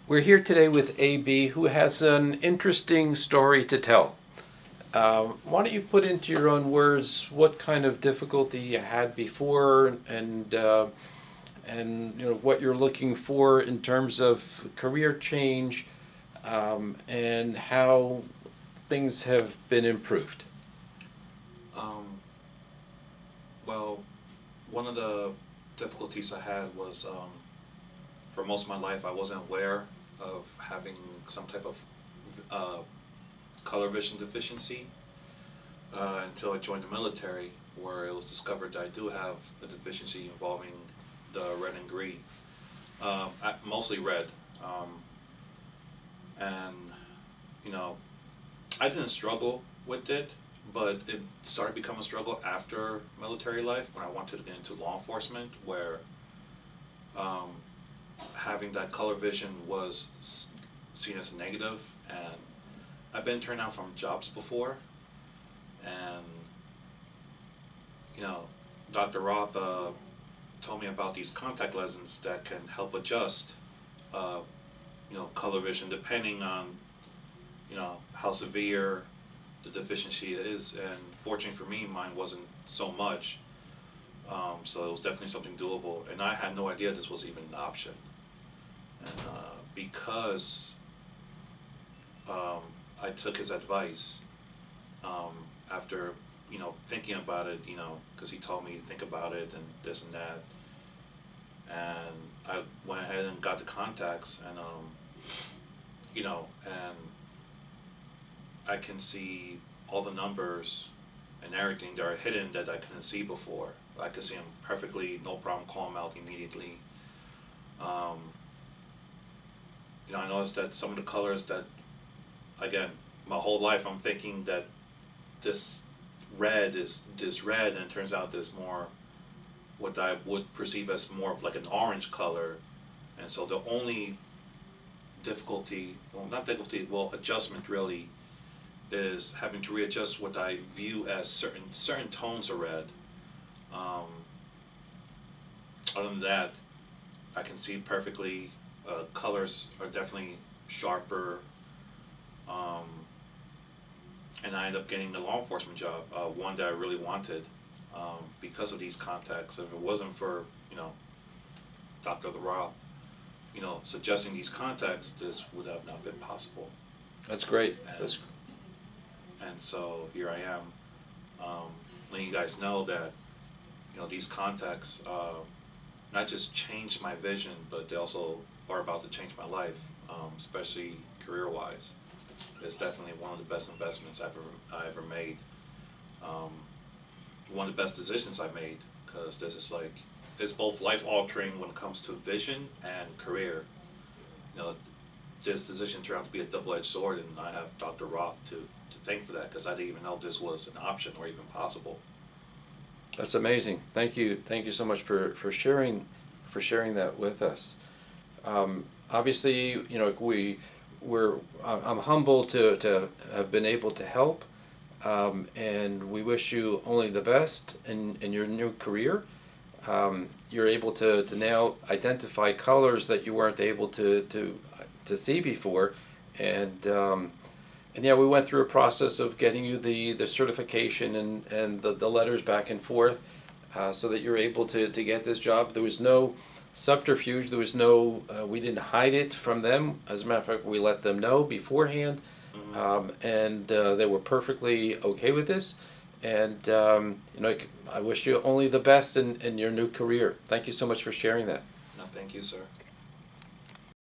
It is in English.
We're here today with AB, who has an interesting story to tell. Why don't you put into your own words what kind of difficulty you had before, and what you're looking for in terms of career change, and how things have been improved. Um, well, one of the difficulties I had was for most of my life I wasn't aware of having some type of uh, color vision deficiency until I joined the military, where it was discovered that I do have a deficiency involving the red and green, mostly red, um, and you know I didn't struggle with it, but it started becoming a struggle after military life when I wanted to get into law enforcement, where um, having that color vision was seen as negative, and I've been turned down from jobs before, and you know, Dr. Roth told me about these contact lenses that can help adjust, uh, color vision depending on how severe the deficiency is, and fortunately for me, mine wasn't so much. So it was definitely something doable, and I had no idea this was even an option. And because um, I took his advice um, after thinking about it, because he told me to think about it and this and that, and I went ahead and got the contacts, and and I can see all the numbers and everything that are hidden that I couldn't see before. I could see them perfectly, no problem, call them out immediately. Um, I noticed that some of the colors that, again, my whole life I'm thinking that this red is this red, and it turns out there's more what I would perceive as more of like an orange color. And so the only difficulty, well, not difficulty, well, adjustment really, is having to readjust what I view as certain tones of red. Um, Other than that, I can see perfectly. Colors are definitely sharper, um, and I ended up getting the law enforcement job, one that I really wanted, because of these contacts. If it wasn't for Dr. Roth, suggesting these contacts, this would have not been possible. That's great. And so here I am, letting you guys know that these contacts not just changed my vision, but they also are about to change my life, especially career-wise. It's definitely one of the best investments I ever made. Um, One of the best decisions I made, because this is like it's both life-altering when it comes to vision and career. You know, this decision turned out to be a double-edged sword, and I have Dr. Roth to thank for that, because I didn't even know this was an option or even possible. That's amazing. Thank you. Thank you so much for sharing that with us. Obviously, I'm humbled to have been able to help, and we wish you only the best in your new career. You're able to now identify colors that you weren't able to see before, and yeah, we went through a process of getting you the certification and the letters back and forth, so that you're able to get this job. There was no subterfuge. There was no, we didn't hide it from them. As a matter of fact, we let them know beforehand, Mm-hmm. and they were perfectly okay with this. And, I wish you only the best in your new career. Thank you so much for sharing that. No, thank you, sir.